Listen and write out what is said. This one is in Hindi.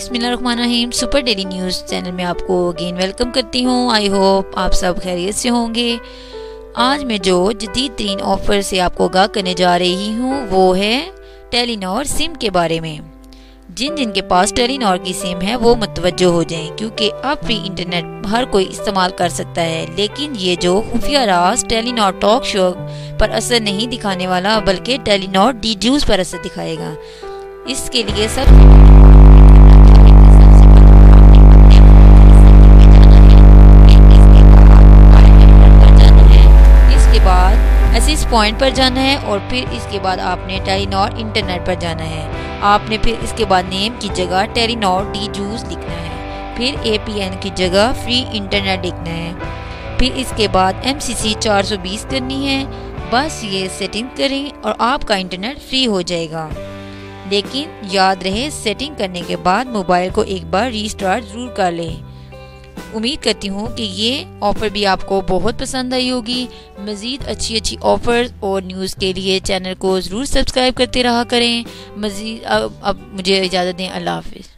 बिस्मिल्लाहिर्रहमानिर्रहीम। सुपर डेली न्यूज़ चैनल में आपको अगेन वेलकम करती हूँ। आई होप आप सब खैरियत से होंगे। आज मैं जो जदीद तरीन ऑफ़र से आपको आगाह करने जा रही हूँ वो है टेलीनॉर सिम के बारे में। जिन जिन के पास टेलीनॉर की सिम है वो मुतवज्जो हो जाएं, क्योंकि अब फ्री इंटरनेट हर कोई इस्तेमाल कर सकता है। लेकिन ये जो खुफिया राज टेलीनॉर टॉक शो पर असर नहीं दिखाने वाला, बल्कि टेलीनॉर डीजूस पर असर दिखाएगा। इसके लिए इसके बाद असिस्ट पॉइंट पर जाना है और फिर इसके बाद आपने टेलीनॉर इंटरनेट पर जाना है। आपने फिर इसके बाद नेम की जगह टेलीनॉर डीजूस लिखना है, फिर APN की जगह फ्री इंटरनेट लिखना है, फिर इसके बाद MCC 420 करनी है। बस ये सेटिंग करें और आपका इंटरनेट फ्री हो जाएगा। लेकिन याद रहे, सेटिंग करने के बाद मोबाइल को एक बार रीस्टार्ट ज़रूर कर लें। उम्मीद करती हूँ कि ये ऑफ़र भी आपको बहुत पसंद आई होगी। मज़ीद अच्छी ऑफ़र्स और न्यूज़ के लिए चैनल को ज़रूर सब्सक्राइब करते रहा करें। मज़ीद अब मुझे इजाज़त दें। अल्लाह हाफ़िज़।